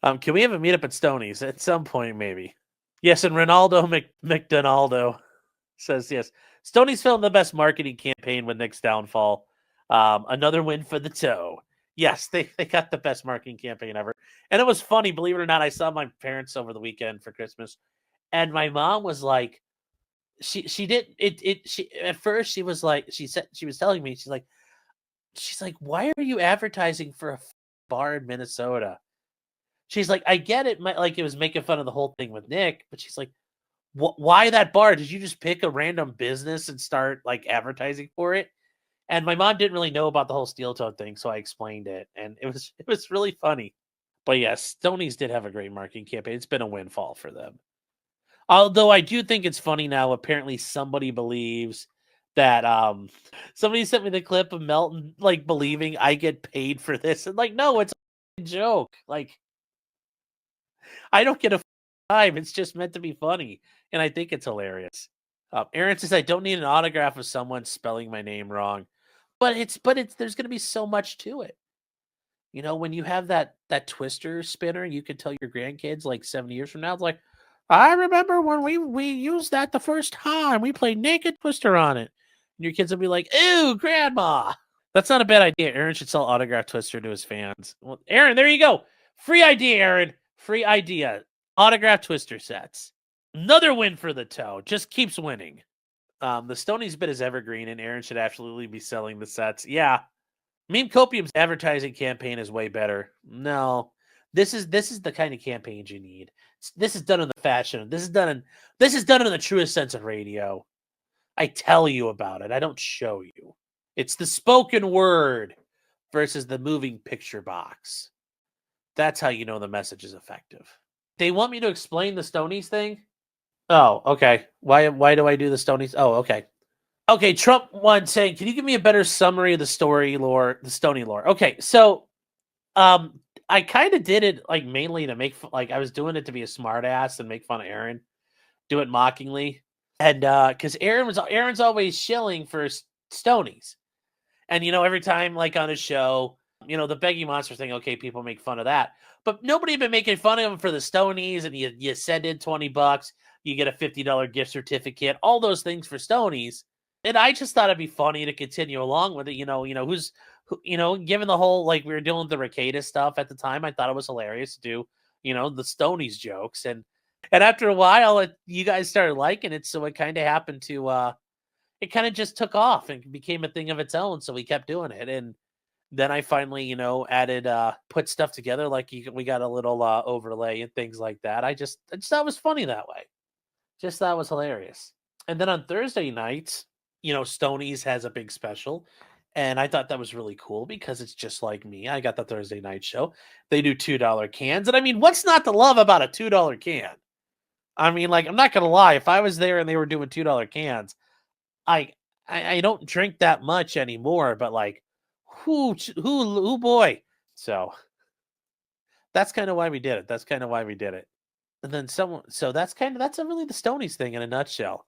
Can we have a meetup at Stoney's at some point, maybe? Yes, and Ronaldo McDonaldo says yes. Stoney's filmed the best marketing campaign with Nick's downfall. Another win for the toe. Yes, they got the best marketing campaign ever. And it was funny, believe it or not. I saw my parents over the weekend for Christmas, and my mom was like, she didn't she at first she was like, she was telling me, she's like, why are you advertising for a bar in Minnesota? She's like, I get it, like it was making fun of the whole thing with Nick, but she's like, why that bar? Did you just pick a random business and start like advertising for it? And my mom didn't really know about the whole steel toe thing, so I explained it, and it was really funny. But yes, Stoney's did have a great marketing campaign. It's been a windfall for them. Although I do think it's funny now. Apparently, somebody believes that somebody sent me the clip of Melton like believing I get paid for this, and like, no, it's a joke. Like, I don't get a time. It's just meant to be funny, and I think it's hilarious. Aaron says I don't need an autograph of someone spelling my name wrong, but it's there's going to be so much to it. You know, when you have that twister spinner, you can tell your grandkids like 7 years from now. It's like, I remember when we used that the first time. We played Naked Twister on it. And your kids will be like, ew, grandma. That's not a bad idea. Aaron should sell autograph Twister to his fans. Well, Aaron, there you go. Free idea, Aaron. Free idea. Autograph Twister sets. Another win for the toe. Just keeps winning. The Stoney's bit is evergreen, and Aaron should absolutely be selling the sets. Yeah. Meme Copium's advertising campaign is way better. No. This is the kind of campaigns you need. This is done in the fashion. This is done in the truest sense of radio. I tell you about it. I don't show you. It's the spoken word versus the moving picture box. That's how you know the message is effective. They want me to explain the Stoney's thing? Oh, okay. Why do I do the Stoney's? Oh, okay. Okay, Trump one saying, can you give me a better summary of the story lore, the Stoney lore? Okay, so I kind of did it like mainly to make like I was doing it to be a smartass and make fun of Aaron, do it mockingly. And because Aaron's always shilling for Stoney's. And you know, every time like on his show, you know, the Beggy Monster thing, okay, people make fun of that. But nobody had been making fun of him for the Stoney's, and you send in $20, you get a $50 gift certificate, all those things for Stoney's. And I just thought it'd be funny to continue along with it. Given the whole like we were dealing with the Rekieta stuff at the time, I thought it was hilarious to do, the Stoney's jokes. And after a while, you guys started liking it, so it kind of happened to it kind of just took off and became a thing of its own. So we kept doing it, and then I finally, added, put stuff together. Like we got a little overlay and things like that. I just thought it was funny that way. Just thought it was hilarious. And then on Thursday nights, Stoney's has a big special. And I thought that was really cool because it's just like me. I got the Thursday night show. They do $2 cans. And I mean, what's not to love about a $2 can? I mean, like, I'm not going to lie. If I was there and they were doing $2 cans, I don't drink that much anymore, but like, who boy. So that's kind of why we did it. And then that's really the Stoney's thing in a nutshell.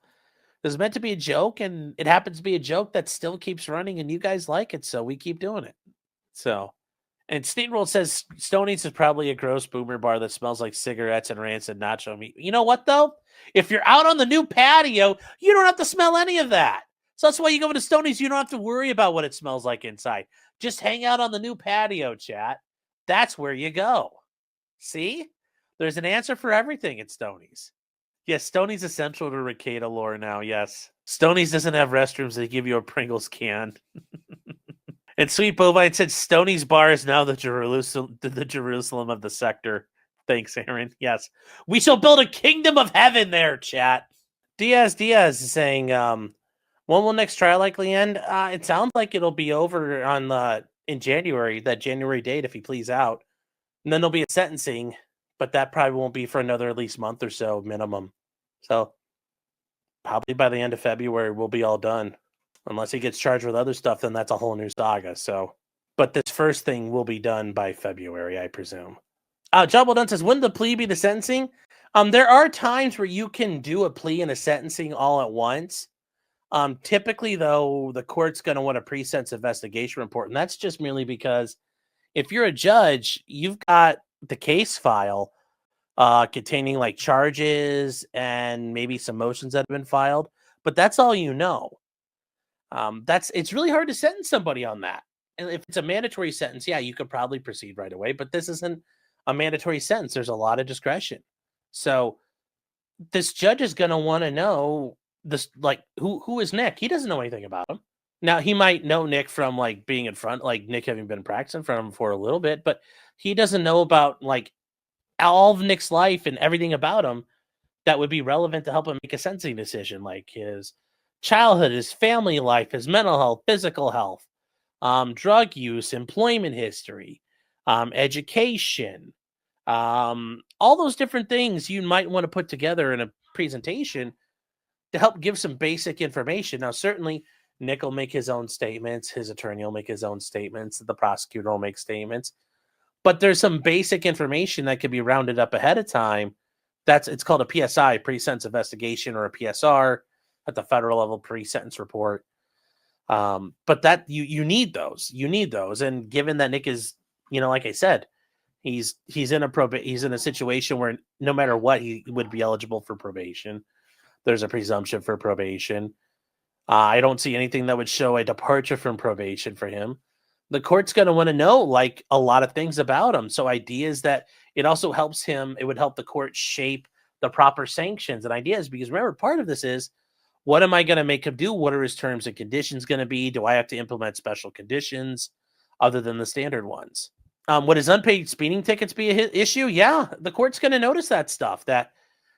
It was meant to be a joke, and it happens to be a joke that still keeps running, and you guys like it, so we keep doing it. So, and Steamroll says Stoney's is probably a gross boomer bar that smells like cigarettes and rancid nacho meat. You know what, though? If you're out on the new patio, you don't have to smell any of that. So that's why you go to Stoney's. You don't have to worry about what it smells like inside. Just hang out on the new patio, chat. That's where you go. See? There's an answer for everything at Stoney's. Yes, Stoney's essential to Rekieta lore now, yes. Stoney's doesn't have restrooms. They give you a Pringles can. And Sweet Bovine said Stoney's bar is now the Jerusalem of the sector. Thanks, Aaron. Yes. We shall build a kingdom of heaven there, chat. Diaz is saying, when will next trial likely end? It sounds like it'll be over in January, that January date, if he pleads out. And then there'll be a sentencing, but that probably won't be for another at least month or so minimum. So probably by the end of February, we'll be all done. Unless he gets charged with other stuff, then that's a whole new saga. So, but this first thing will be done by February, I presume. John Well Done says, wouldn't the plea be the sentencing? There are times where you can do a plea and a sentencing all at once. Typically, though, the court's going to want a pre-sentence investigation report, and that's just merely because if you're a judge, you've got the case file containing like charges and maybe some motions that have been filed, but that's all you know. It's really hard to sentence somebody on that. And if it's a mandatory sentence, yeah, you could probably proceed right away, but this isn't a mandatory sentence. There's a lot of discretion. So this judge is going to want to know this, like, who is Nick? He doesn't know anything about him. Now he might know Nick from like being in front, like Nick having been practicing in front of him for a little bit, but he doesn't know about like all of Nick's life and everything about him that would be relevant to help him make a sentencing decision, like his childhood, his family life, his mental health, physical health, drug use, employment history, education, all those different things you might want to put together in a presentation to help give some basic information. Now, certainly, Nick will make his own statements, his attorney will make his own statements, the prosecutor will make statements, but there's some basic information that can be rounded up ahead of time. It's called a PSI, pre-sentence investigation, or a PSR at the federal level, pre-sentence report. But that you need those. You need those. And given that Nick is, like I said, he's in a situation where no matter what, he would be eligible for probation. There's a presumption for probation. I don't see anything that would show a departure from probation for him. The court's going to want to know like a lot of things about him. So ideas that it also helps him, it would help the court shape the proper sanctions and ideas, because remember, part of this is, what am I going to make him do? What are his terms and conditions going to be? Do I have to implement special conditions other than the standard ones? Would his unpaid speeding tickets be an issue? Yeah, the court's going to notice that stuff, that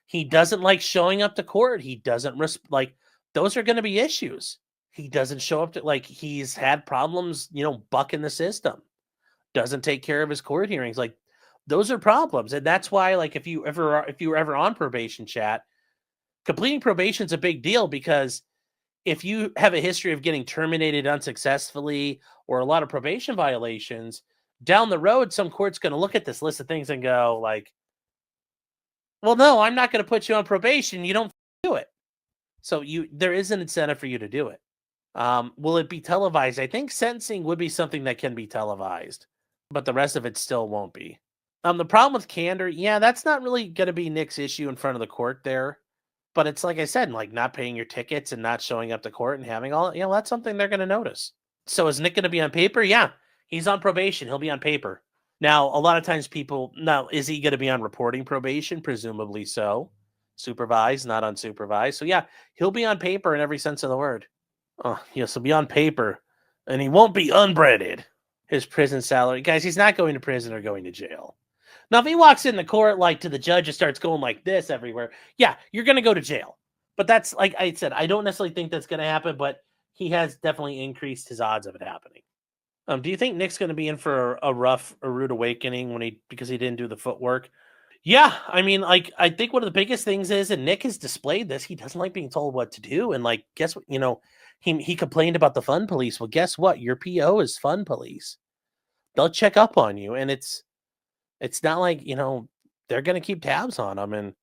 he doesn't like showing up to court. He doesn't those are going to be issues. He doesn't show up to, like, he's had problems, bucking the system, doesn't take care of his court hearings. Like, those are problems. And that's why, like, if you were ever on probation, chat, completing probation is a big deal, because if you have a history of getting terminated unsuccessfully or a lot of probation violations, down the road, some court's going to look at this list of things and go like, well, no, I'm not going to put you on probation. You don't do it. So there is an incentive for you to do it. Will it be televised? I think sentencing would be something that can be televised, but the rest of it still won't be. The problem with candor, yeah, that's not really going to be Nick's issue in front of the court there. But it's like I said, like not paying your tickets and not showing up to court and having all, that's something they're going to notice. So is Nick going to be on paper? Yeah, he's on probation. He'll be on paper. Now, a lot of times is he going to be on reporting probation? Presumably so. Supervised, not unsupervised. So yeah, he'll be on paper in every sense of the word. Oh, yes, he'll be on paper, and he won't be unbreaded. His prison salary, guys, he's not going to prison or going to jail. Now, if he walks in the court like to the judge and starts going like this everywhere, yeah, you're going to go to jail. But that's, like I said, I don't necessarily think that's going to happen, but he has definitely increased his odds of it happening. Do you think Nick's going to be in for a rude awakening because he didn't do the footwork? Yeah, I mean, like, I think one of the biggest things is, and Nick has displayed this, he doesn't like being told what to do. And like, guess what? He complained about the fun police. Well, guess what? Your PO is fun police. They'll check up on you, and it's not like, they're going to keep tabs on him, and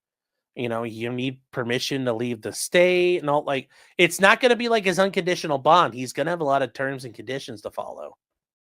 you need permission to leave the state and all. Like, it's not going to be like his unconditional bond. He's going to have a lot of terms and conditions to follow.